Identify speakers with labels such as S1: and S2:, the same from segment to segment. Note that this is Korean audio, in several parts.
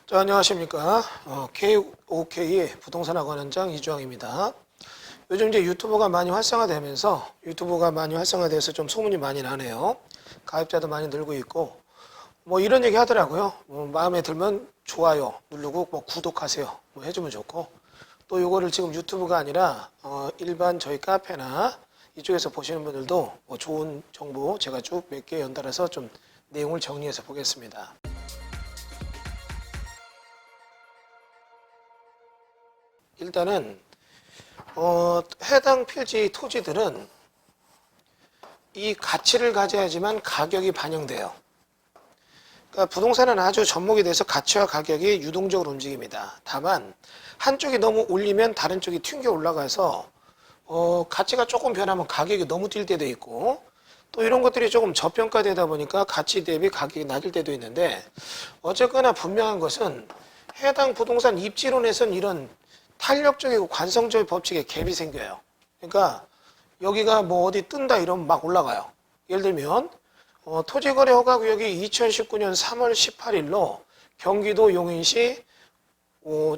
S1: 자, 안녕하십니까. KOK의 부동산학원원장 이주황입니다. 요즘 이제 유튜브가 많이 활성화돼서 좀 소문이 많이 나네요. 가입자도 많이 늘고 있고, 뭐 이런 얘기 하더라고요. 마음에 들면 좋아요 누르고 구독하세요. 해주면 좋고, 또 요거를 지금 유튜브가 아니라 일반 저희 카페나 이쪽에서 보시는 분들도 좋은 정보 제가 쭉 몇 개 연달아서 좀 내용을 정리해서 보겠습니다. 일단은 해당 필지 토지들은 이 가치를 가져야지만 가격이 반영돼요. 그러니까 부동산은 아주 접목이 돼서 가치와 가격이 유동적으로 움직입니다. 다만 한쪽이 너무 올리면 다른 쪽이 튕겨 올라가서 가치가 조금 변하면 가격이 너무 뛸 때도 있고, 또 이런 것들이 조금 저평가되다 보니까 가치 대비 가격이 낮을 때도 있는데, 어쨌거나 분명한 것은 해당 부동산 입지론에서는 이런 탄력적이고 관성적인 법칙에 갭이 생겨요. 그러니까 여기가 뭐 어디 뜬다 이러면 막 올라가요. 예를 들면 토지거래 허가구역이 2019년 3월 18일로 경기도 용인시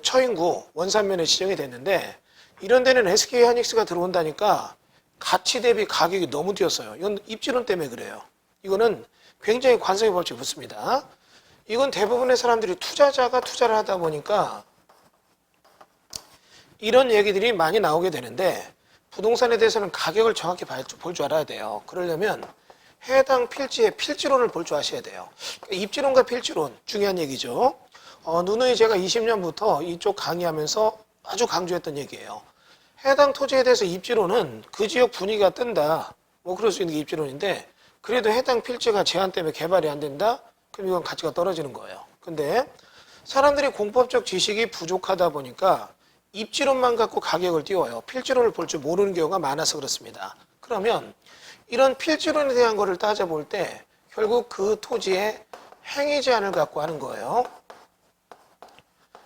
S1: 처인구 원산면에 지정이 됐는데, 이런 데는 SK하이닉스가 들어온다니까 가치 대비 가격이 너무 뛰었어요. 이건 입지론 때문에 그래요. 이거는 굉장히 관성의 법칙이 붙습니다. 이건 대부분의 사람들이 투자자가 투자를 하다 보니까 이런 얘기들이 많이 나오게 되는데, 부동산에 대해서는 가격을 정확히 볼 줄 알아야 돼요. 그러려면 해당 필지의 필지론을 볼 줄 아셔야 돼요. 입지론과 필지론 중요한 얘기죠. 누누이 제가 20년부터 이쪽 강의하면서 아주 강조했던 얘기예요. 해당 토지에 대해서 입지론은 그 지역 분위기가 뜬다, 그럴 수 있는 게 입지론인데, 그래도 해당 필지가 제한 때문에 개발이 안 된다? 그럼 이건 가치가 떨어지는 거예요. 근데 사람들이 공법적 지식이 부족하다 보니까 입지론만 갖고 가격을 띄워요. 필지론을 볼 줄 모르는 경우가 많아서 그렇습니다. 그러면 이런 필지론에 대한 거를 따져볼 때 결국 그 토지의 행위 제한을 갖고 하는 거예요.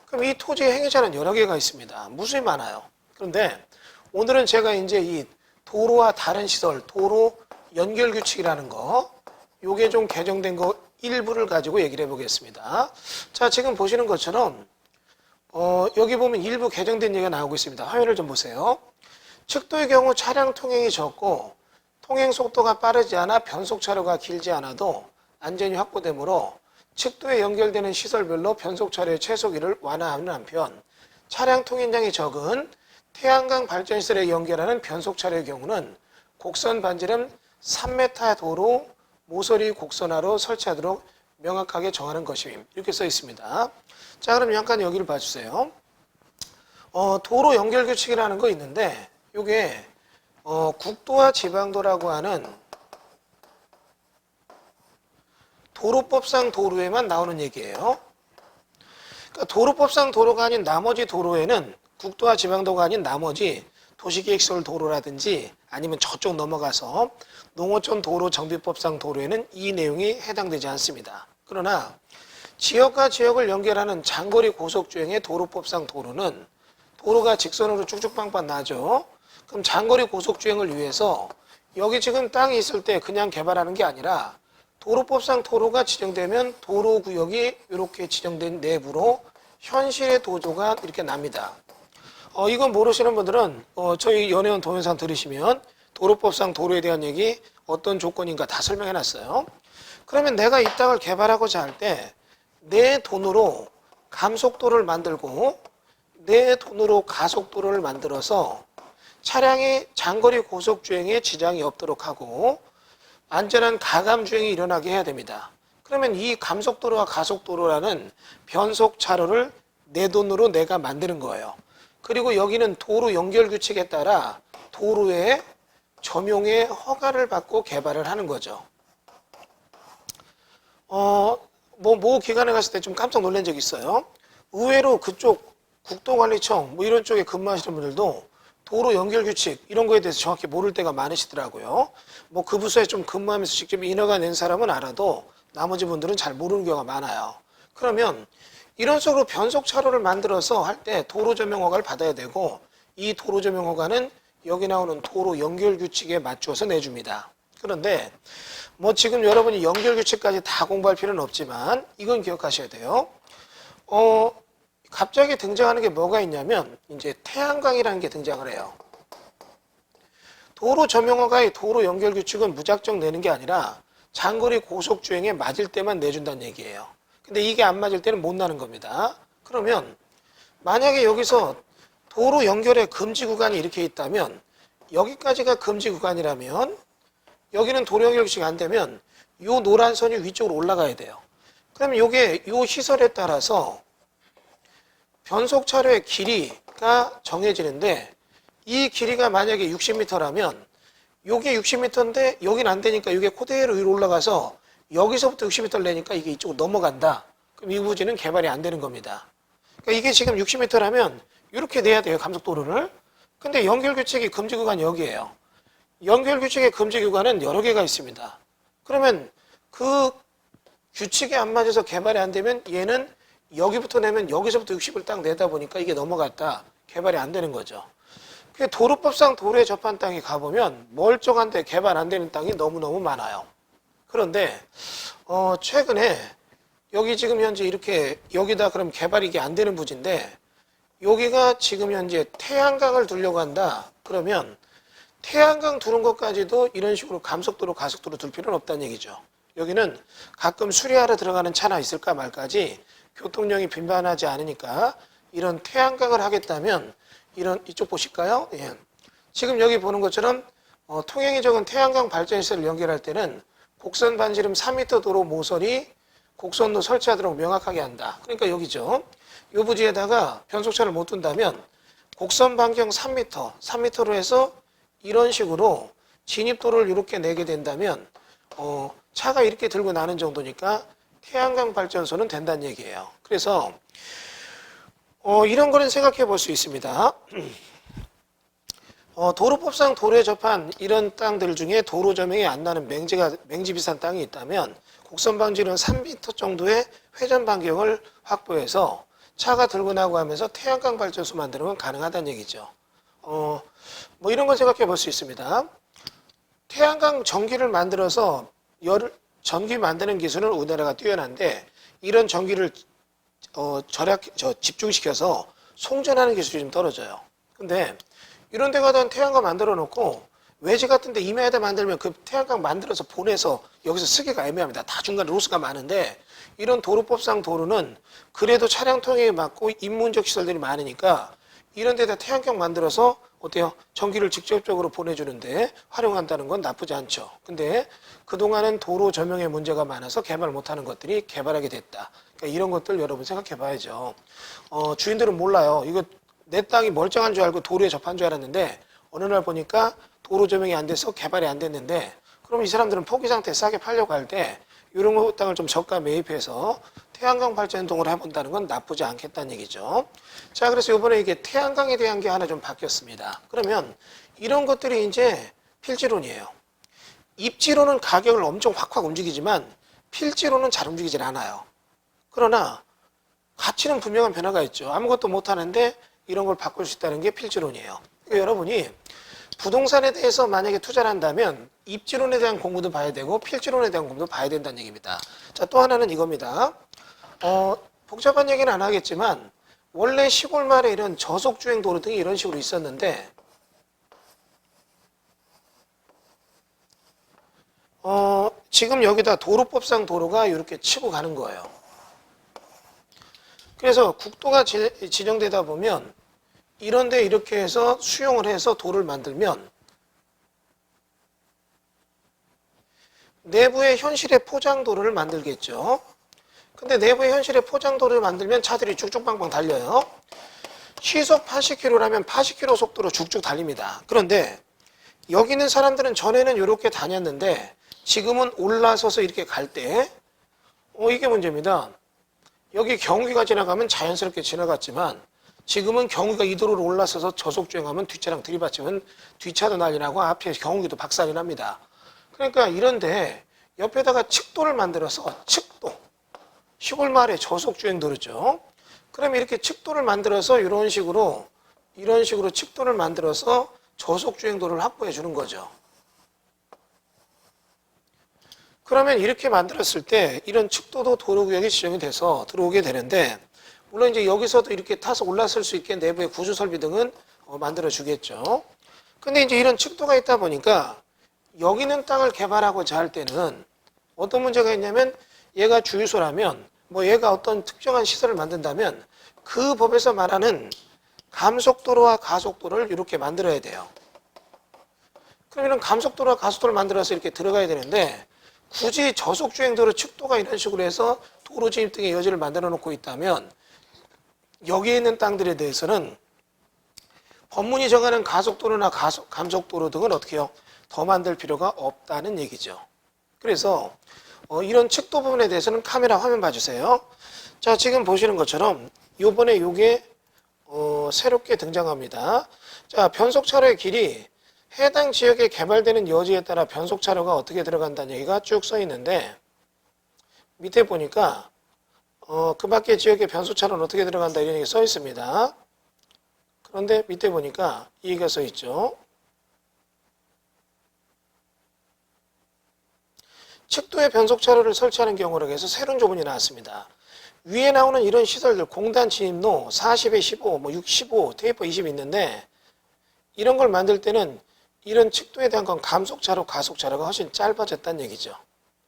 S1: 그럼 이 토지의 행위 제한은 여러 개가 있습니다. 무수히 많아요. 그런데 오늘은 제가 이제 이 도로와 다른 시설, 도로 연결 규칙이라는 거, 요게 좀 개정된 거 일부를 가지고 얘기를 해보겠습니다. 자, 지금 보시는 것처럼 여기 보면 일부 개정된 얘기가 나오고 있습니다. 화면을 좀 보세요. 측도의 경우 차량 통행이 적고 통행 속도가 빠르지 않아 변속 차로가 길지 않아도 안전이 확보되므로 측도에 연결되는 시설별로 변속 차로의 최소기를 완화하는 한편, 차량 통행량이 적은 태양광 발전시설에 연결하는 변속 차로의 경우는 곡선 반지름 3m 도로 모서리 곡선화로 설치하도록 명확하게 정하는 것임. 이렇게 써 있습니다. 자, 그럼 잠깐 여기를 봐주세요. 도로 연결 규칙이라는 거 있는데, 이게 국도와 지방도라고 하는 도로법상 도로에만 나오는 얘기예요. 그러니까 도로법상 도로가 아닌 나머지 도로에는, 국도와 지방도가 아닌 나머지 도시계획시설 도로라든지 아니면 저쪽 넘어가서 농어촌 도로 정비법상 도로에는 이 내용이 해당되지 않습니다. 그러나 지역과 지역을 연결하는 장거리 고속주행의 도로법상 도로는 도로가 직선으로 쭉쭉 빵빵 나죠. 그럼 장거리 고속주행을 위해서 여기 지금 땅이 있을 때 그냥 개발하는 게 아니라 도로법상 도로가 지정되면 도로구역이 이렇게 지정된 내부로 현실의 도조가 이렇게 납니다. 이건 모르시는 분들은 저희 연예원 동영상 들으시면 도로법상 도로에 대한 얘기 어떤 조건인가 다 설명해 놨어요. 그러면 내가 이 땅을 개발하고자 할 때 내 돈으로 감속도를 만들고 내 돈으로 가속도로를 만들어서 차량이 장거리 고속주행에 지장이 없도록 하고 안전한 가감주행이 일어나게 해야 됩니다. 그러면 이 감속도로와 가속도로라는 변속차로를 내 돈으로 내가 만드는 거예요. 그리고 여기는 도로 연결 규칙에 따라 도로에 점용의 허가를 받고 개발을 하는 거죠. 모 기관에 갔을 때 좀 깜짝 놀란 적이 있어요. 의외로 그쪽 국도관리청 이런 쪽에 근무하시는 분들도 도로 연결 규칙 이런 거에 대해서 정확히 모를 때가 많으시더라고요. 그 부서에 좀 근무하면서 직접 인허가 낸 사람은 알아도 나머지 분들은 잘 모르는 경우가 많아요. 그러면 이런 식으로 변속 차로를 만들어서 할 때 도로 점용 허가를 받아야 되고, 이 도로 점용 허가는 여기 나오는 도로 연결 규칙에 맞춰서 내줍니다. 그런데 지금 여러분이 연결 규칙까지 다 공부할 필요는 없지만 이건 기억하셔야 돼요. 갑자기 등장하는 게 뭐가 있냐면 이제 태양광이라는 게 등장을 해요. 도로 점용허가의 도로 연결 규칙은 무작정 내는 게 아니라 장거리 고속 주행에 맞을 때만 내준다는 얘기예요. 근데 이게 안 맞을 때는 못 나는 겁니다. 그러면 만약에 여기서 도로 연결의 금지 구간이 이렇게 있다면 여기까지가 금지 구간이라면 여기는 도로 연결 규칙이 안 되면 이 노란 선이 위쪽으로 올라가야 돼요. 그러면 이게 이 시설에 따라서 변속 차로의 길이가 정해지는데 이 길이가 만약에 60m라면 이게 60m인데 여긴 안 되니까 이게 그대로 위로 올라가서 여기서부터 60m를 내니까 이게 이쪽으로 넘어간다. 그럼 이 부지는 개발이 안 되는 겁니다. 그러니까 이게 지금 60m라면 이렇게 내야 돼요. 감속도로를. 근데 연결규칙이 금지 구간이 여기예요. 연결규칙의 금지 구간은 여러 개가 있습니다. 그러면 그 규칙에 안 맞아서 개발이 안 되면 얘는 여기부터 내면 여기서부터 60을 딱 내다 보니까 이게 넘어갔다. 개발이 안 되는 거죠. 도로법상 도로에 접한 땅에 가보면 멀쩡한데 개발 안 되는 땅이 너무너무 많아요. 그런데 최근에 여기 지금 현재 이렇게 여기다 그럼 개발이 이게 안 되는 부지인데 여기가 지금 현재 태양광을 두려고 한다. 그러면 태양광 두는 것까지도 이런 식으로 감속도로 가속도로 둘 필요는 없다는 얘기죠. 여기는 가끔 수리하러 들어가는 차나 있을까 말까지 교통량이 빈번하지 않으니까 이런 태양광을 하겠다면 이쪽 보실까요? 예. 지금 여기 보는 것처럼 통행이 적은 태양광 발전시설을 연결할 때는 곡선 반지름 3m 도로 모서리 곡선도 설치하도록 명확하게 한다. 그러니까 여기죠. 이 부지에다가 변속차를 못 둔다면 곡선 반경 3m로 해서 이런 식으로 진입도를 이렇게 내게 된다면 차가 이렇게 들고 나는 정도니까 태양광 발전소는 된다는 얘기예요. 그래서 이런 거는 생각해 볼 수 있습니다. 도로법상 도로에 접한 이런 땅들 중에 도로 점용이 안 나는 맹지 비싼 땅이 있다면 곡선 방지는 3m 정도의 회전 반경을 확보해서 차가 들고 나고 하면서 태양광 발전소 만드는 건 가능하다는 얘기죠. 뭐 이런 걸 생각해 볼 수 있습니다. 태양광 전기를 만들어서 전기 만드는 기술은 우리나라가 뛰어난데 이런 전기를 집중시켜서 송전하는 기술이 좀 떨어져요. 근데 이런 데 가다 태양광 만들어 놓고 외지 같은 데 임야에다 만들면 그 태양광 만들어서 보내서 여기서 쓰기가 애매합니다. 다 중간에 로스가 많은데 이런 도로법상 도로는 그래도 차량 통행에 맞고 인문적 시설들이 많으니까 이런 데다 태양광 만들어서 어때요? 전기를 직접적으로 보내주는데 활용한다는 건 나쁘지 않죠. 근데 그동안은 도로 점용에 문제가 많아서 개발 못하는 것들이 개발하게 됐다. 그러니까 이런 것들 여러분 생각해 봐야죠. 주인들은 몰라요. 이거 내 땅이 멀쩡한 줄 알고 도로에 접한 줄 알았는데 어느 날 보니까 도로 점용이 안 돼서 개발이 안 됐는데 그럼 이 사람들은 포기 상태에 싸게 팔려고 할 때 이런 땅을 좀 저가 매입해서 태양광 발전동을 해본다는 건 나쁘지 않겠다는 얘기죠. 자, 그래서 이번에 이게 태양광에 대한 게 하나 좀 바뀌었습니다. 그러면 이런 것들이 이제 필지론이에요. 입지로는 가격을 엄청 확확 움직이지만 필지로는 잘 움직이질 않아요. 그러나 가치는 분명한 변화가 있죠. 아무것도 못하는데 이런 걸 바꿀 수 있다는 게 필지론이에요. 그러니까 여러분이 부동산에 대해서 만약에 투자를 한다면 입지론에 대한 공부도 봐야 되고 필지론에 대한 공부도 봐야 된다는 얘기입니다. 자, 또 하나는 이겁니다. 복잡한 얘기는 안 하겠지만 원래 시골 마을에 이런 저속주행 도로 등이 이런 식으로 있었는데 지금 여기다 도로법상 도로가 이렇게 치고 가는 거예요. 그래서 국도가 지정되다 보면 이런데 이렇게 해서 수용을 해서 도를 만들면 내부의 현실의 포장도로를 만들겠죠. 근데 내부의 현실의 포장도로를 만들면 차들이 쭉쭉빵빵 달려요. 시속 80km라면 80km 속도로 쭉쭉 달립니다. 그런데 여기 있는 사람들은 전에는 이렇게 다녔는데 지금은 올라서서 이렇게 갈 때 이게 문제입니다. 여기 경유가 지나가면 자연스럽게 지나갔지만 지금은 경유가 이 도로를 올라서서 저속주행하면 뒷차랑 들이받치면 뒷차도 난리 나고 앞에 경유도 박살이 납니다. 그러니까 이런데 옆에다가 측도를 만들어서 측도, 시골 마을의 저속주행 도로죠. 그럼 이렇게 측도를 만들어서 이런 식으로 측도를 만들어서 저속주행 도로를 확보해 주는 거죠. 그러면 이렇게 만들었을 때 이런 측도도 도로구역이 지정이 돼서 들어오게 되는데 물론 이제 여기서도 이렇게 타서 올라설 수 있게 내부의 구조 설비 등은 만들어 주겠죠. 근데 이제 이런 측도가 있다 보니까 여기 있는 땅을 개발하고자 할 때는 어떤 문제가 있냐면 얘가 주유소라면 뭐 얘가 어떤 특정한 시설을 만든다면 그 법에서 말하는 감속도로와 가속도로를 이렇게 만들어야 돼요. 그럼 이런 감속도로와 가속도로를 만들어서 이렇게 들어가야 되는데 굳이 저속주행도로 측도가 이런 식으로 해서 도로 진입 등의 여지를 만들어 놓고 있다면 여기에 있는 땅들에 대해서는 법문이 정하는 가속도로나 감속도로 등은 어떻게 해요? 더 만들 필요가 없다는 얘기죠. 그래서 이런 측도 부분에 대해서는 카메라 화면 봐주세요. 자, 지금 보시는 것처럼 요번에 요게 새롭게 등장합니다. 자, 변속차로의 길이 해당 지역에 개발되는 여지에 따라 변속차로가 어떻게 들어간다는 얘기가 쭉 써 있는데 밑에 보니까 그 밖의 지역에 변속차로는 어떻게 들어간다 이런 얘기 써 있습니다. 그런데 밑에 보니까 이 얘기가 써 있죠. 측도에 변속차로를 설치하는 경우로 해서 새로운 조문이 나왔습니다. 위에 나오는 이런 시설들 공단 진입로 40에 15, 뭐 65, 테이퍼 20 있는데 이런 걸 만들 때는 이런 측도에 대한 건 감속차로, 가속차로가 훨씬 짧아졌다는 얘기죠.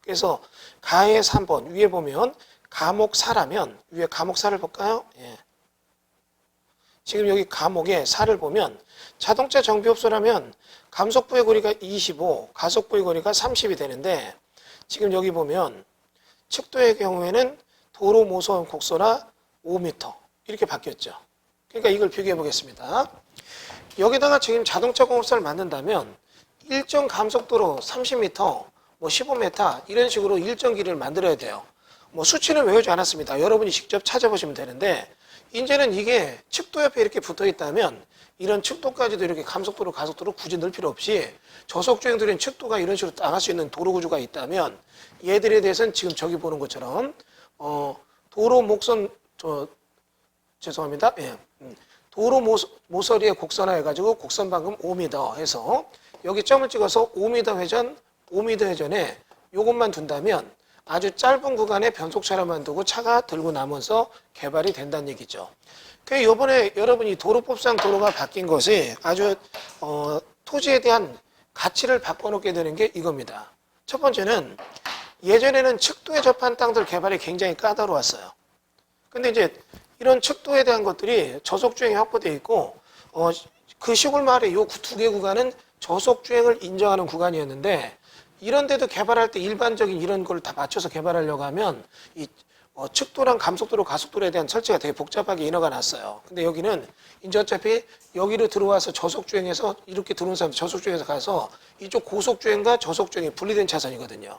S1: 그래서 가의 3번 위에 보면 감옥 4라면 위에 감옥 4를 볼까요? 예. 지금 여기 감옥에 4를 보면 자동차 정비업소라면 감속부의 거리가 25, 가속부의 거리가 30이 되는데 지금 여기 보면 측도의 경우에는 도로 모선 곡선화 5m 이렇게 바뀌었죠. 그러니까 이걸 비교해 보겠습니다. 여기다가 지금 자동차 공업사를 만든다면 일정 감속도로 30m, 뭐 15m 이런 식으로 일정 길이를 만들어야 돼요. 뭐 수치는 외우지 않았습니다. 여러분이 직접 찾아보시면 되는데 이제는 이게 측도 옆에 이렇게 붙어 있다면 이런 측도까지도 이렇게 감속도로, 가속도로 굳이 넣을 필요 없이 저속주행들은 측도가 이런 식으로 나갈 수 있는 도로 구조가 있다면 얘들에 대해서는 지금 저기 보는 것처럼 도로 목선 죄송합니다. 예. 도로 모서리에 곡선화 해가지고 곡선 방금 5m 해서 여기 점을 찍어서 5m 회전, 5m 회전에 요것만 둔다면 아주 짧은 구간에 변속차로만 두고 차가 들고 나면서 개발이 된다는 얘기죠. 그 이번에 여러분이 도로법상 도로가 바뀐 것이 아주 토지에 대한 가치를 바꿔놓게 되는 게 이겁니다. 첫 번째는 예전에는 측도에 접한 땅들 개발이 굉장히 까다로웠어요. 근데 이제 이런 측도에 대한 것들이 저속주행이 확보되어 있고 그 시골 마을의 요 두 개 구간은 저속주행을 인정하는 구간이었는데 이런 데도 개발할 때 일반적인 이런 걸 다 맞춰서 개발하려고 하면 이 측도랑 감속도로, 가속도로에 대한 설치가 되게 복잡하게 인허가 났어요. 근데 여기는 이제 어차피 여기로 들어와서 저속주행해서 이렇게 들어온 사람 저속주행해서 가서 이쪽 고속주행과 저속주행이 분리된 차선이거든요.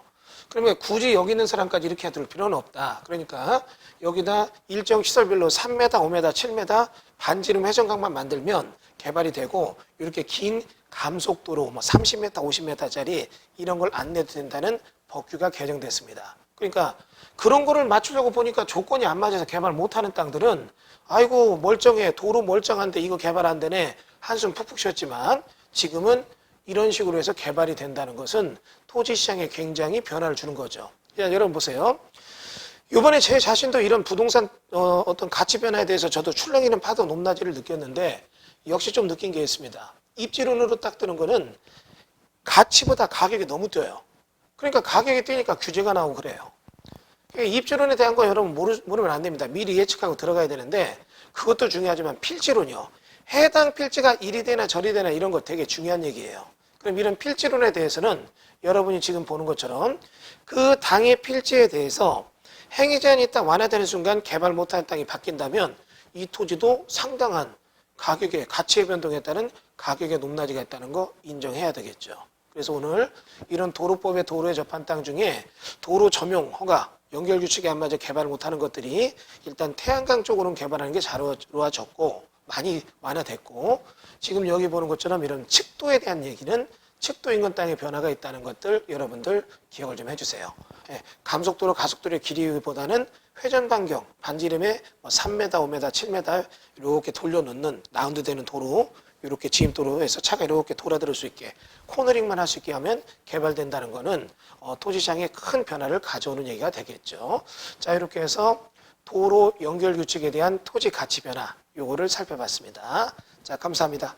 S1: 그러면 굳이 여기 있는 사람까지 이렇게 들을 필요는 없다. 그러니까 여기다 일정 시설별로 3m, 5m, 7m 반지름 회전각만 만들면 개발이 되고 이렇게 긴 감속도로 뭐 30m, 50m짜리 이런 걸 안 내도 된다는 법규가 개정됐습니다. 그러니까 그런 거를 맞추려고 보니까 조건이 안 맞아서 개발 못하는 땅들은 아이고 멀쩡해 도로 멀쩡한데 이거 개발 안 되네 한숨 푹푹 쉬었지만 지금은 이런 식으로 해서 개발이 된다는 것은 토지 시장에 굉장히 변화를 주는 거죠. 자, 여러분 보세요. 이번에 제 자신도 이런 부동산 어떤 가치 변화에 대해서 저도 출렁이는 파도 높낮이를 느꼈는데 역시 좀 느낀 게 있습니다. 입지론으로 딱 뜨는 거는 가치보다 가격이 너무 뛰어요. 그러니까 가격이 뛰니까 규제가 나오고 그래요. 입지론에 대한 거 여러분 모르면 안 됩니다. 미리 예측하고 들어가야 되는데 그것도 중요하지만 필지론이요. 해당 필지가 이리 되나 저리 되나 이런 거 되게 중요한 얘기예요. 그럼 이런 필지론에 대해서는 여러분이 지금 보는 것처럼 그 당의 필지에 대해서 행위 제한이 딱 완화되는 순간 개발 못하는 땅이 바뀐다면 이 토지도 상당한 가격의 가치의 변동에 따른 가격의 높낮이가 있다는 거 인정해야 되겠죠. 그래서 오늘 이런 도로법의 도로에 접한 땅 중에 도로 점용 허가 연결 규칙에 안 맞아 개발을 못하는 것들이 일단 태안강 쪽으로는 개발하는 게 잘 이루어졌고 많이 완화됐고 지금 여기 보는 것처럼 이런 측도에 대한 얘기는 측도 인근 땅의 변화가 있다는 것들 여러분들 기억을 좀 해주세요. 예, 감속도로, 가속도로의 길이보다는 회전 반경, 반지름에 3m, 5m, 7m 이렇게 돌려놓는 라운드되는 도로 이렇게 지임도로에서 차가 이렇게 돌아들을 수 있게 코너링만 할 수 있게 하면 개발된다는 거는 토지시장에 큰 변화를 가져오는 얘기가 되겠죠. 자 이렇게 해서 도로 연결 규칙에 대한 토지 가치 변화 요거를 살펴봤습니다. 자, 감사합니다.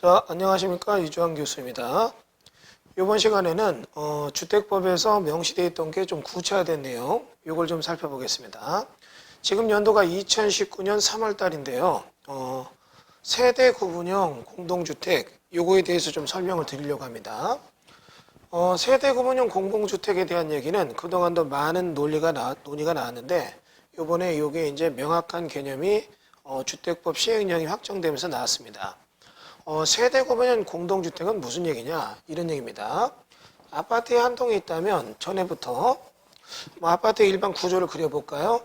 S1: 자, 안녕하십니까, 이주환 교수입니다. 이번 시간에는 주택법에서 명시되어 있던 게 좀 구체화된 내용 요걸 좀 살펴보겠습니다. 지금 연도가 2019년 3월 달인데요. 세대 구분형 공동주택 요거에 대해서 좀 설명을 드리려고 합니다. 세대 구분형 공동주택에 대한 얘기는 그동안도 많은 논의가 나왔는데 요번에 요게 이제 명확한 개념이 주택법 시행령이 확정되면서 나왔습니다. 세대 구분형 공동주택은 무슨 얘기냐? 이런 얘기입니다. 아파트에 한 동이 있다면 전에부터 아파트의 일반 구조를 그려볼까요?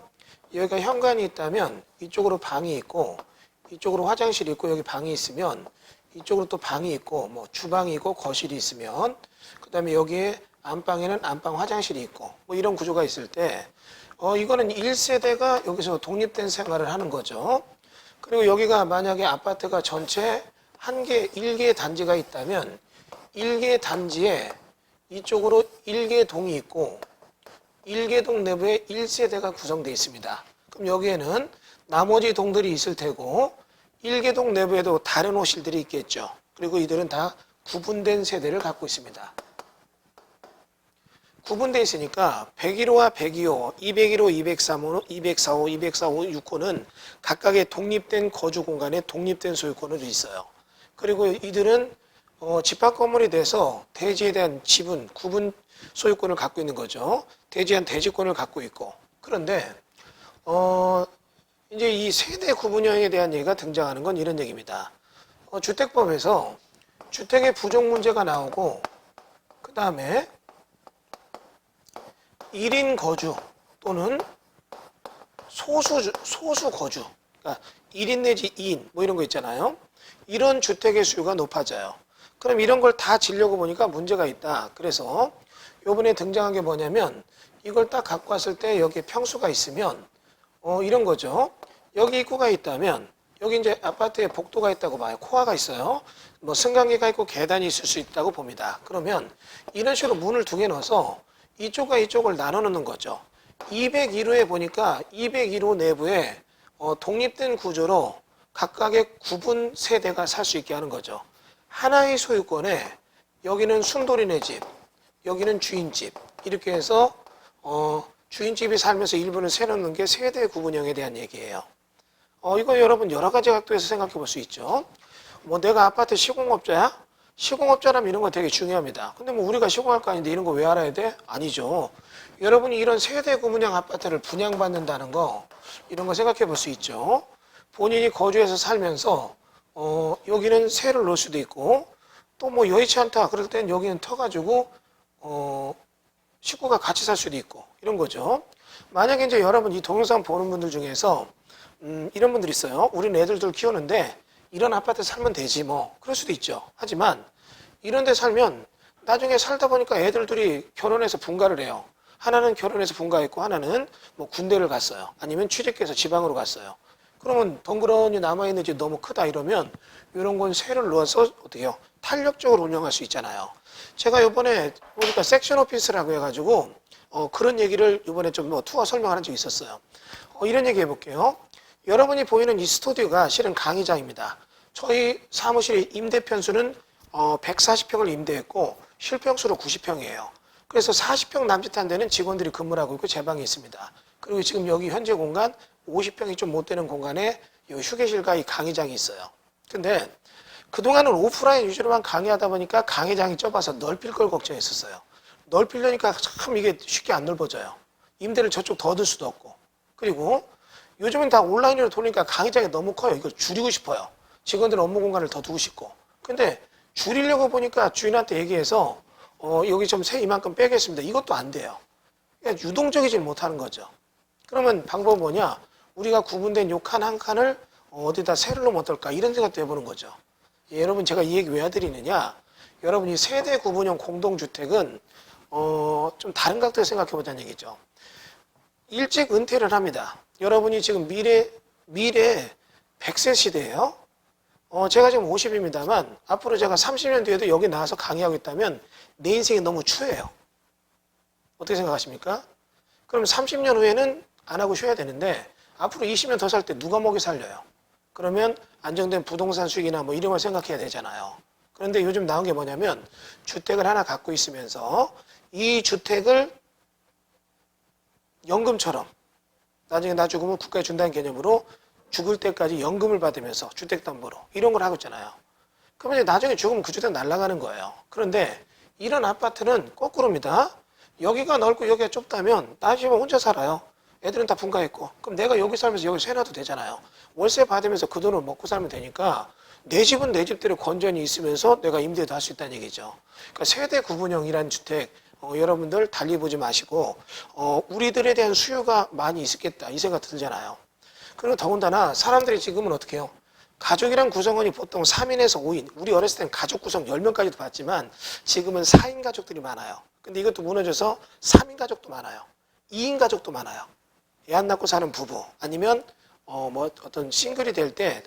S1: 여기가 현관이 있다면 이쪽으로 방이 있고 이쪽으로 화장실이 있고 여기 방이 있으면 이쪽으로 또 방이 있고 뭐 주방이 있고 거실이 있으면 그 다음에 여기에 안방에는 안방 화장실이 있고 뭐 이런 구조가 있을 때 이거는 1세대가 여기서 독립된 생활을 하는 거죠. 그리고 여기가 만약에 아파트가 전체 1개의 단지가 있다면 1개의 단지에 이쪽으로 1개의 동이 있고 1개 동 내부에 1세대가 구성되어 있습니다. 그럼 여기에는 나머지 동들이 있을 테고 1개 동 내부에도 다른 호실들이 있겠죠. 그리고 이들은 다 구분된 세대를 갖고 있습니다. 구분되어 있으니까 101호와 102호, 201호, 203호, 204호, 204호, 6호는 각각의 독립된 거주 공간에 독립된 소유권으로 있어요. 그리고 이들은 집합 건물이 돼서 대지에 대한 지분, 구분 소유권을 갖고 있는 거죠. 대지에 대한 대지권을 갖고 있고. 그런데 이제 이 세대 구분형에 대한 얘기가 등장하는 건 이런 얘기입니다. 주택법에서 주택의 부족 문제가 나오고 그 다음에 1인 거주 또는 소수 거주, 그러니까 1인 내지 2인 뭐 이런 거 있잖아요. 이런 주택의 수요가 높아져요. 그럼 이런 걸 다 지려고 보니까 문제가 있다. 그래서 요번에 등장한 게 뭐냐면 이걸 딱 갖고 왔을 때 여기에 평수가 있으면 이런 거죠. 여기 입구가 있다면 여기 이제 아파트에 복도가 있다고 봐요. 코아가 있어요. 뭐 승강기가 있고 계단이 있을 수 있다고 봅니다. 그러면 이런 식으로 문을 두 개 넣어서 이쪽과 이쪽을 나눠 놓는 거죠. 201호에 보니까 201호 내부에 독립된 구조로 각각의 구분 세대가 살 수 있게 하는 거죠. 하나의 소유권에 여기는 순돌이네 집, 여기는 주인집 이렇게 해서 주인집이 살면서 일부는 세놓는 게 세대 구분형에 대한 얘기예요. 이거 여러분 여러 가지 각도에서 생각해 볼 수 있죠. 뭐 내가 아파트 시공업자야? 시공업자라면 이런 거 되게 중요합니다. 근데 뭐 우리가 시공할 거 아닌데 이런 거 왜 알아야 돼? 아니죠. 여러분이 이런 세대 구분형 아파트를 분양받는다는 거 이런 거 생각해 볼 수 있죠. 본인이 거주해서 살면서 여기는 새를 넣을 수도 있고 또 뭐 여의치 않다 그럴 땐 여기는 터가지고 식구가 같이 살 수도 있고 이런 거죠. 만약에 이제 여러분 이 동영상 보는 분들 중에서 이런 분들 있어요. 우리는 애들들 키우는데 이런 아파트에 살면 되지 뭐 그럴 수도 있죠. 하지만 이런 데 살면 나중에 살다 보니까 애들들이 결혼해서 분가를 해요. 하나는 결혼해서 분가했고 하나는 뭐 군대를 갔어요. 아니면 취직해서 지방으로 갔어요. 그러면 덩그러니 남아있는 집 너무 크다 이러면 이런 건 세를 넣어서 어떻게 해요? 탄력적으로 운영할 수 있잖아요. 제가 이번에 보니까 섹션 오피스라고 해가지고 그런 얘기를 이번에 좀 뭐 투어 설명하는 적이 있었어요. 이런 얘기 해볼게요. 여러분이 보이는 이 스튜디오가 실은 강의장입니다. 저희 사무실 임대 편수는 140평을 임대했고 실평수로 90평이에요. 그래서 40평 남짓한 데는 직원들이 근무를 하고 있고 제 방이 있습니다. 그리고 지금 여기 현재 공간 50평이 좀 못 되는 공간에 이 휴게실과 이 강의장이 있어요. 근데 그동안은 오프라인 위주로만 강의하다 보니까 강의장이 좁아서 넓힐 걸 걱정했었어요. 넓히려니까 참 이게 쉽게 안 넓어져요. 임대를 저쪽 더 들 수도 없고. 그리고 요즘은 다 온라인으로 돌리니까 강의장이 너무 커요. 이걸 줄이고 싶어요. 직원들 업무 공간을 더 두고 싶고. 근데 줄이려고 보니까 주인한테 얘기해서 여기 좀 새 이만큼 빼겠습니다. 이것도 안 돼요. 그러니까 유동적이질 못하는 거죠. 그러면 방법은 뭐냐? 우리가 구분된 요 칸 한 칸을 어디다 세를 놓으면 어떨까? 이런 생각도 해보는 거죠. 여러분 제가 이 얘기 왜 해드리느냐? 여러분 이 세대 구분형 공동주택은 좀 다른 각도에서 생각해 보자는 얘기죠. 일찍 은퇴를 합니다. 여러분이 지금 미래 100세 시대예요. 제가 지금 50입니다만 앞으로 제가 30년 뒤에도 여기 나와서 강의하고 있다면 내 인생이 너무 추해요. 어떻게 생각하십니까? 그럼 30년 후에는 안 하고 쉬어야 되는데 앞으로 20년 더 살 때 누가 먹이 살려요? 그러면 안정된 부동산 수익이나 뭐 이런 걸 생각해야 되잖아요. 그런데 요즘 나온 게 뭐냐면 주택을 하나 갖고 있으면서 이 주택을 연금처럼 나중에 나 죽으면 국가에 준다는 개념으로 죽을 때까지 연금을 받으면서 주택담보로 이런 걸 하고 있잖아요. 그러면 나중에 죽으면 그 주택 날아가는 거예요. 그런데 이런 아파트는 거꾸로입니다. 여기가 넓고 여기가 좁다면 나 집은 혼자 살아요. 애들은 다 분가했고 그럼 내가 여기 살면서 여기 세놔도 되잖아요. 월세 받으면서 그 돈을 먹고 살면 되니까 내 집은 내 집대로 건전히 있으면서 내가 임대도 할 수 있다는 얘기죠. 그러니까 세대 구분형이라는 주택 여러분들 달리 보지 마시고 우리들에 대한 수요가 많이 있었겠다 이 생각 들잖아요. 그리고 더군다나 사람들이 지금은 어떻게 해요? 가족이란 구성원이 보통 3인에서 5인 우리 어렸을 땐 가족 구성 10명까지도 봤지만 지금은 4인 가족들이 많아요. 근데 이것도 무너져서 3인 가족도 많아요. 2인 가족도 많아요. 애 안 낳고 사는 부부 아니면 뭐 어떤 싱글이 될 때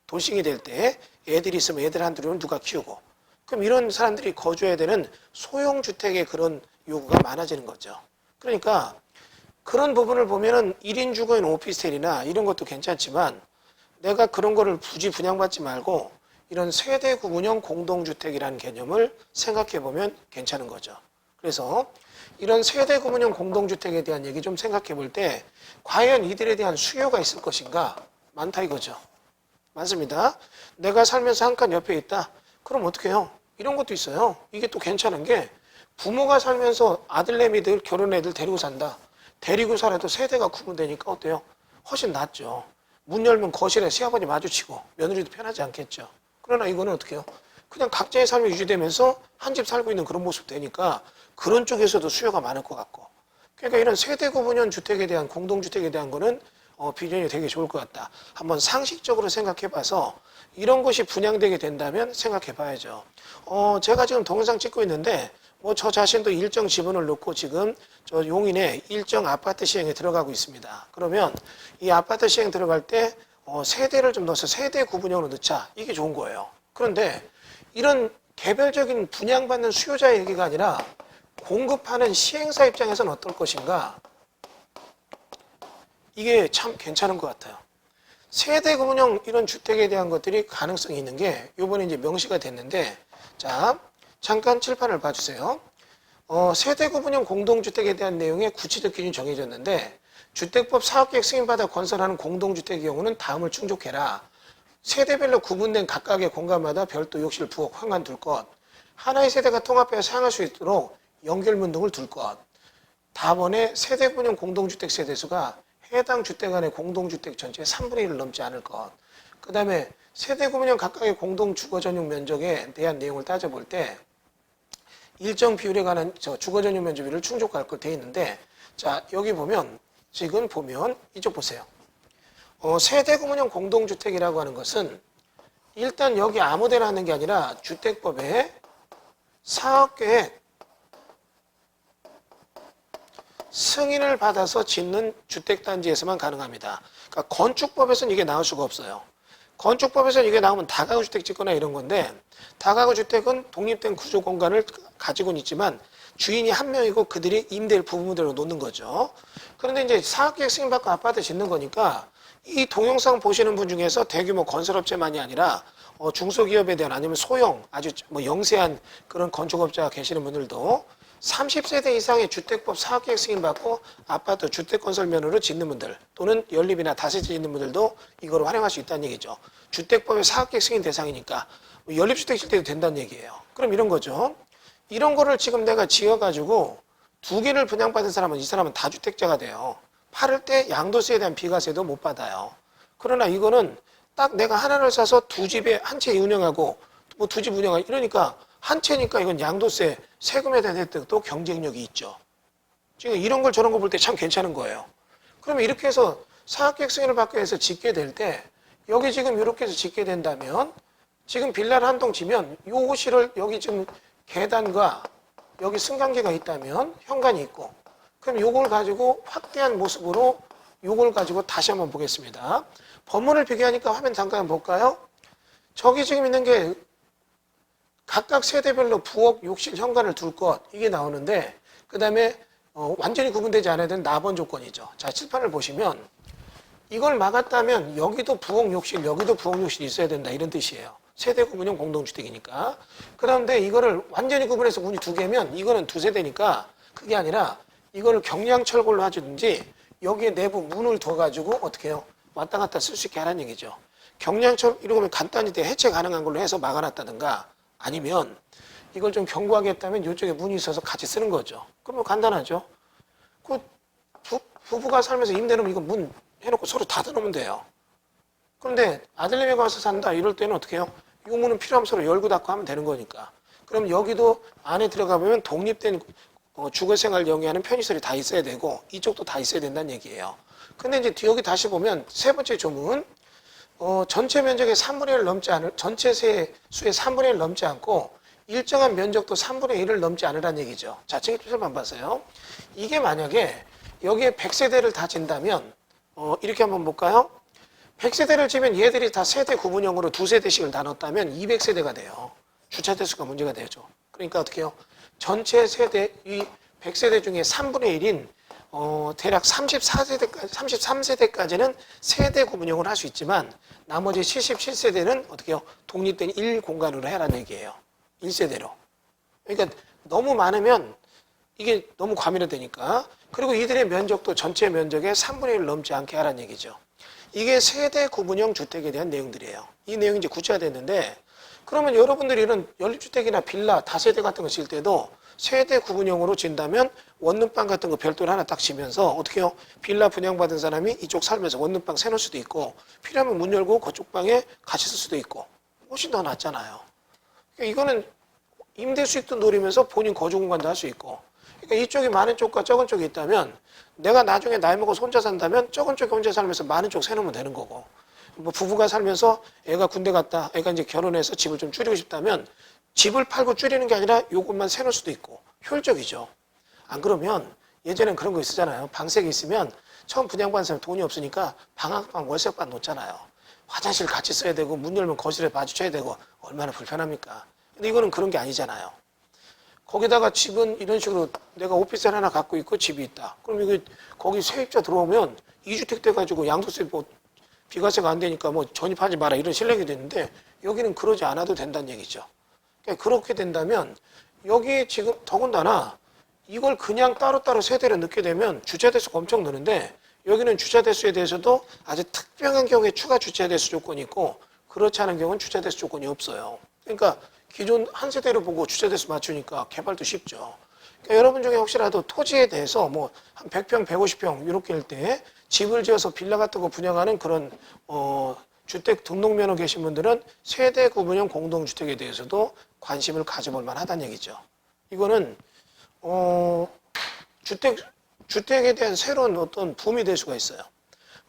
S1: 돌싱이 될 때 애들이 있으면 애들 한둘은 누가 키우고 그럼 이런 사람들이 거주해야 되는 소형 주택의 그런 요구가 많아지는 거죠. 그러니까 그런 부분을 보면은 1인 주거인 오피스텔이나 이런 것도 괜찮지만 내가 그런 거를 굳이 분양받지 말고 이런 세대 구분형 공동주택이라는 개념을 생각해 보면 괜찮은 거죠. 그래서 이런 세대 구분형 공동주택에 대한 얘기 좀 생각해 볼 때 과연 이들에 대한 수요가 있을 것인가? 많다 이거죠. 많습니다. 내가 살면서 한 칸 옆에 있다. 그럼 어떻게 해요? 이런 것도 있어요. 이게 또 괜찮은 게 부모가 살면서 아들내미들 결혼 애들 데리고 산다. 데리고 살아도 세대가 구분되니까 어때요? 훨씬 낫죠. 문 열면 거실에 시아버지 마주치고 며느리도 편하지 않겠죠. 그러나 이거는 어떻게 해요? 그냥 각자의 삶이 유지되면서 한 집 살고 있는 그런 모습 되니까 그런 쪽에서도 수요가 많을 것 같고 그러니까 이런 세대 구분형 주택에 대한 공동주택에 대한 거는 비전이 되게 좋을 것 같다. 한번 상식적으로 생각해 봐서 이런 것이 분양되게 된다면 생각해 봐야죠. 제가 지금 동영상 찍고 있는데 뭐 저 자신도 일정 지분을 넣고 지금 저 용인에 일정 아파트 시행에 들어가고 있습니다. 그러면 이 아파트 시행 들어갈 때 세대를 좀 넣어서 세대 구분형으로 넣자. 이게 좋은 거예요. 그런데 이런 개별적인 분양받는 수요자의 얘기가 아니라 공급하는 시행사 입장에서는 어떨 것인가? 이게 참 괜찮은 것 같아요. 세대 구분형 이런 주택에 대한 것들이 가능성이 있는 게 이번에 이제 명시가 됐는데 자 잠깐 칠판을 봐주세요. 세대 구분형 공동주택에 대한 내용의 구체적 기준이 정해졌는데 주택법 사업계획 승인받아 건설하는 공동주택의 경우는 다음을 충족해라. 세대별로 구분된 각각의 공간마다 별도 욕실, 부엌, 현관 둘 것. 하나의 세대가 통합해서 사용할 수 있도록 연결문 등을 둘 것. 다번에 세대 구분형 공동주택 세대수가 해당 주택 안의 공동주택 전체의 3분의 1을 넘지 않을 것. 그 다음에 세대 구분형 각각의 공동 주거 전용 면적에 대한 내용을 따져볼 때 일정 비율에 관한 주거 전용 면적비를 충족할 것 되어 있는데 자 여기 보면 지금 보면 이쪽 보세요. 세대 구분형 공동주택이라고 하는 것은 일단 여기 아무데나 하는 게 아니라 주택법에 사업계획 승인을 받아서 짓는 주택단지에서만 가능합니다. 그러니까 건축법에서는 이게 나올 수가 없어요. 건축법에서는 이게 나오면 다가구주택 짓거나 이런 건데 다가구주택은 독립된 구조 공간을 가지고는 있지만 주인이 한 명이고 그들이 임대를 부부대로 놓는 거죠. 그런데 이제 사업계획 승인받고 아파트 짓는 거니까 이 동영상 보시는 분 중에서 대규모 건설업체만이 아니라 중소기업에 대한 아니면 소형 아주 뭐 영세한 그런 건축업자가 계시는 분들도 30세대 이상의 주택법 사업계획 승인받고 아파트 주택건설면허로 짓는 분들 또는 연립이나 다세대 짓는 분들도 이걸 활용할 수 있다는 얘기죠. 주택법의 사업계획 승인 대상이니까 연립주택 질 때도 된다는 얘기예요. 그럼 이런 거죠. 이런 거를 지금 내가 지어가지고 2개를 분양받은 사람은 이 사람은 다주택자가 돼요. 팔을 때 양도세에 대한 비과세도 못 받아요. 그러나 이거는 딱 내가 하나를 사서 두 집에 한 채 운영하고 뭐 두 집 운영하고 이러니까 한 채니까 이건 양도세, 세금에 대한 혜택도 경쟁력이 있죠. 지금 이런 걸 저런 거 볼 때 참 괜찮은 거예요. 그러면 이렇게 해서 사업계획 승인을 받기 위해서 짓게 될 때 여기 지금 이렇게 해서 짓게 된다면 지금 빌라를 한 동 지면 요 호실을 여기 지금 계단과 여기 승강기가 있다면 현관이 있고 그럼 요걸 가지고 확대한 모습으로 요걸 가지고 다시 한번 보겠습니다. 법문을 비교하니까 화면 잠깐 볼까요? 저기 지금 있는 게 각각 세대별로 부엌, 욕실, 현관을 둘 것 이게 나오는데 그 다음에 완전히 구분되지 않아야 되는 나번 조건이죠. 자, 칠판을 보시면 이걸 막았다면 여기도 부엌, 욕실, 여기도 부엌, 욕실이 있어야 된다 이런 뜻이에요. 세대 구분형 공동주택이니까. 그런데 이거를 완전히 구분해서 문이 두 개면 이거는 두 세대니까 그게 아니라 이거를 경량철골로 하든지 여기에 내부 문을 둬가지고 어떻게 해요? 왔다 갔다 쓸 수 있게 하라는 얘기죠. 경량철 이러면 간단히 해체 가능한 걸로 해서 막아놨다든가 아니면 이걸 좀 견고하게 했다면 이쪽에 문이 있어서 같이 쓰는 거죠. 그러면 간단하죠. 그 부부가 살면서 임대 놓으면 이거 문 해놓고 서로 닫아놓으면 돼요. 그런데 아들내미가 와서 산다 이럴 때는 어떻게 해요? 이 문은 필요하면 서로 열고 닫고 하면 되는 거니까. 그럼 여기도 안에 들어가 보면 독립된 주거생활 영위하는 편의시설이 다 있어야 되고 이쪽도 다 있어야 된다는 얘기예요. 근데 이제 여기 다시 보면 세 번째 조문 전체 면적의 3분의 1을 넘지 않을 전체 세의 수의 3분의 1을 넘지 않고 일정한 면적도 3분의 1을 넘지 않으라는 얘기죠. 자, 책임표시만 봐서요. 이게 만약에 여기에 100세대를 다 진다면 이렇게 한번 볼까요? 100세대를 지면 얘들이 다 세대 구분형으로 두 세대씩을 나눴다면 200세대가 돼요. 주차 대수가 문제가 되죠. 그러니까 어떻게 해요? 전체 세대 이 100세대 중에 3분의 1인 대략 33세대까지는 세대 구분형을 할 수 있지만 나머지 77세대는 어떻게 해요? 독립된 1공간으로 해라는 얘기예요. 1세대로. 그러니까 너무 많으면 이게 너무 과밀화되니까. 그리고 이들의 면적도 전체 면적의 3분의 1을 넘지 않게 하라는 얘기죠. 이게 세대 구분형 주택에 대한 내용들이에요. 이 내용이 이제 구체화됐는데 그러면 여러분들이 이런 연립주택이나 빌라, 다세대 같은 거 질 때도 세대 구분형으로 진다면 원룸방 같은 거 별도로 하나 딱 지면서 어떻게 해요? 빌라 분양받은 사람이 이쪽 살면서 원룸방 세놓을 수도 있고 필요하면 문 열고 그쪽 방에 같이 쓸 수도 있고 훨씬 더 낫잖아요. 그러니까 이거는 임대 수익도 노리면서 본인 거주 공간도 할 수 있고 그러니까 이쪽이 많은 쪽과 적은 쪽이 있다면 내가 나중에 나이 먹어서 혼자 산다면 적은 쪽에 혼자 살면서 많은 쪽 세놓으면 되는 거고 뭐 부부가 살면서 애가 군대 갔다 애가 이제 결혼해서 집을 좀 줄이고 싶다면 집을 팔고 줄이는 게 아니라 요것만 세놓을 수도 있고 효율적이죠. 안 그러면 예전엔 그런 거 있었잖아요. 방색이 있으면 처음 분양받은 사람 돈이 없으니까 방학방 월세방 놓잖아요. 화장실 같이 써야 되고 문 열면 거실에 마주쳐야 되고 얼마나 불편합니까. 근데 이거는 그런 게 아니잖아요. 거기다가 집은 이런 식으로 내가 오피스텔 하나 갖고 있고 집이 있다. 그럼 이게 거기 세입자 들어오면 2주택 돼가지고 양도세 뭐 비과세가 안 되니까 뭐 전입하지 마라 이런 실력이 되는데 여기는 그러지 않아도 된다는 얘기죠. 그러니까 그렇게 된다면 여기 지금 더군다나 이걸 그냥 따로따로 세대를 넣게 되면 주차 대수가 엄청 느는데 여기는 주차 대수에 대해서도 아주 특별한 경우에 추가 주차 대수 조건이 있고 그렇지 않은 경우는 주차 대수 조건이 없어요. 그러니까 기존 한 세대로 보고 주차 대수 맞추니까 개발도 쉽죠. 그러니까 여러분 중에 혹시라도 토지에 대해서 뭐 한 100평, 150평 이렇게 할 때 집을 지어서 빌라 같은 거 분양하는 그런 주택 등록면허 계신 분들은 세대 구분형 공동주택에 대해서도 관심을 가져볼 만하다는 얘기죠. 이거는 주택에 대한 새로운 어떤 붐이 될 수가 있어요.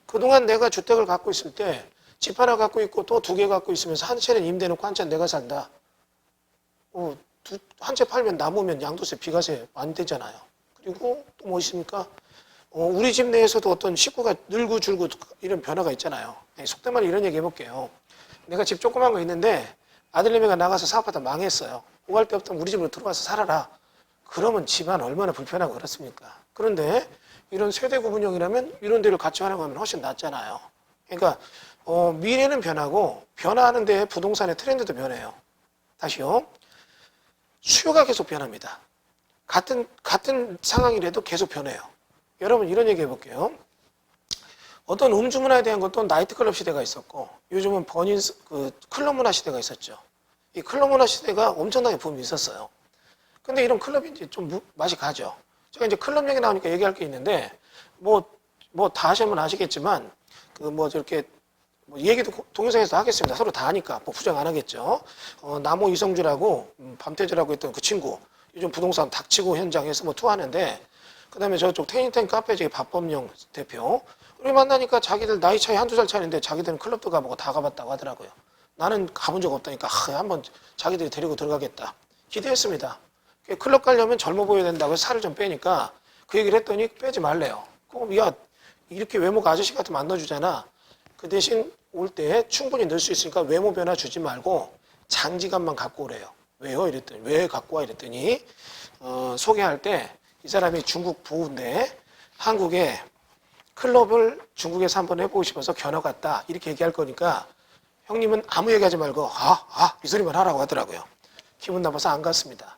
S1: 그동안 내가 주택을 갖고 있을 때 집 하나 갖고 있고 또 두 개 갖고 있으면서 한 채는 임대 놓고 한 채는 내가 산다. 한 채 팔면 남으면 양도세, 비과세 안 되잖아요. 그리고 또 뭐 있습니까? 우리 집 내에서도 어떤 식구가 늘고 줄고 이런 변화가 있잖아요. 속된 말로 이런 얘기 해볼게요. 내가 집 조그만 거 있는데 아들내미가 나가서 사업하다 망했어요. 오갈 데 없다면 우리 집으로 들어와서 살아라. 그러면 집안 얼마나 불편하고 그렇습니까? 그런데 이런 세대 구분형이라면 이런 데를 같이 하라고 하면 훨씬 낫잖아요. 그러니까 미래는 변하고 변화하는 데 부동산의 트렌드도 변해요. 다시요. 수요가 계속 변합니다. 같은 상황이라도 계속 변해요. 여러분 이런 얘기 해볼게요. 어떤 음주 문화에 대한 것도 나이트클럽 시대가 있었고 요즘은 클럽 문화 시대가 있었죠. 이 클럽 문화 시대가 엄청나게 붐이 있었어요. 근데 이런 클럽이 이제 좀 맛이 가죠. 제가 이제 클럽 얘기 나오니까 얘기할 게 있는데 뭐 다 하시면 아시겠지만 저렇게 얘기도 동영상에서 하겠습니다. 서로 다 하니까 뭐 부정 안 하겠죠. 나무 이성주라고 밤태주라고 했던 그 친구 요즘 부동산 닥치고 현장에서 뭐 투하는데 그다음에 저쪽 태닝탱 카페 박범용 대표 우리 만나니까 자기들 나이 차이 한두 살 차이인데 자기들은 클럽도 가보고 다 가봤다고 하더라고요. 나는 가본 적 없다니까 한번 자기들이 데리고 들어가겠다. 기대했습니다. 클럽 가려면 젊어 보여야 된다고 해서 살을 좀 빼니까 그 얘기를 했더니 빼지 말래요. 그럼 야 이렇게 외모가 아저씨 같으면 안 넣어주잖아. 그 대신 올 때 충분히 넣을 수 있으니까 외모 변화 주지 말고 장지갑만 갖고 오래요. 왜요? 이랬더니 왜 갖고 와? 이랬더니 소개할 때 이 사람이 중국 부인데 한국에 클럽을 중국에서 한번 해보고 싶어서 견학 갔다 이렇게 얘기할 거니까 형님은 아무 얘기하지 말고 이 소리만 하라고 하더라고요. 기분 나빠서 안 갔습니다.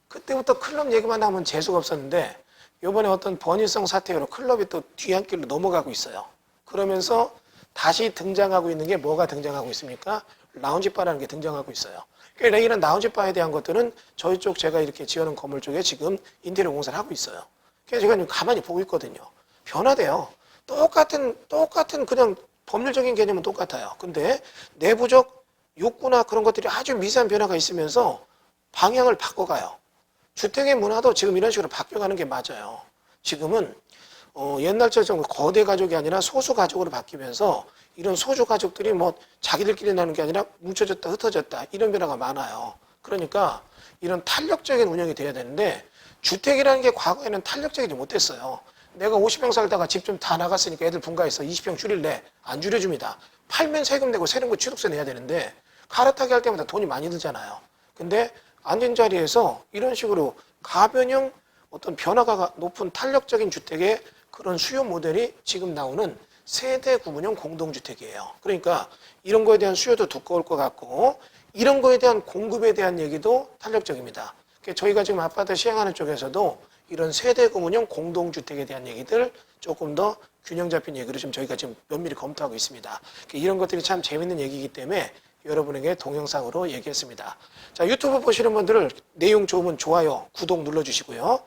S1: 그때부터 클럽 얘기만 하면 재수가 없었는데 이번에 어떤 번외성 사태로 클럽이 또 뒤안길로 넘어가고 있어요. 그러면서 다시 등장하고 있는 게 뭐가 등장하고 있습니까? 라운지바라는 게 등장하고 있어요. 그러니까 이런 라운지바에 대한 것들은 저희 쪽 제가 이렇게 지어놓은 건물 쪽에 지금 인테리어 공사를 하고 있어요. 그래서 제가 지금 가만히 보고 있거든요. 변화돼요. 똑같은 그냥 법률적인 개념은 똑같아요. 근데 내부적 욕구나 그런 것들이 아주 미세한 변화가 있으면서 방향을 바꿔가요. 주택의 문화도 지금 이런 식으로 바뀌어가는 게 맞아요. 지금은 옛날처럼 거대 가족이 아니라 소수 가족으로 바뀌면서 이런 소수 가족들이 뭐 자기들끼리 나는 게 아니라 뭉쳐졌다 흩어졌다 이런 변화가 많아요. 그러니까 이런 탄력적인 운영이 돼야 되는데 주택이라는 게 과거에는 탄력적이지 못했어요. 내가 50평 살다가 집 좀 다 나갔으니까 애들 분가해서 20평 줄일래? 안 줄여줍니다. 팔면 세금 내고 새는 거 취득세 내야 되는데 갈아타기 할 때마다 돈이 많이 들잖아요. 근데 앉은 자리에서 이런 식으로 가변형 어떤 변화가 높은 탄력적인 주택의 그런 수요 모델이 지금 나오는 세대 구분형 공동주택이에요. 그러니까 이런 거에 대한 수요도 두꺼울 것 같고 이런 거에 대한 공급에 대한 얘기도 탄력적입니다. 저희가 지금 아파트 시행하는 쪽에서도 이런 세대 구분형 공동주택에 대한 얘기들 조금 더 균형 잡힌 얘기를 저희가 지금 면밀히 검토하고 있습니다. 이런 것들이 참 재밌는 얘기이기 때문에 여러분에게 동영상으로 얘기했습니다. 자, 유튜브 보시는 분들은 내용 좋으면 좋아요, 구독 눌러주시고요.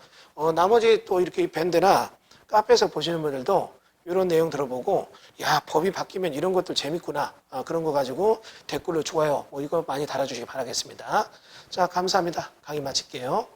S1: 나머지 또 이렇게 밴드나 카페에서 보시는 분들도 이런 내용 들어보고 야, 법이 바뀌면 이런 것들 재밌구나. 그런 거 가지고 댓글로 좋아요, 이거 많이 달아주시기 바라겠습니다. 자, 감사합니다. 강의 마칠게요.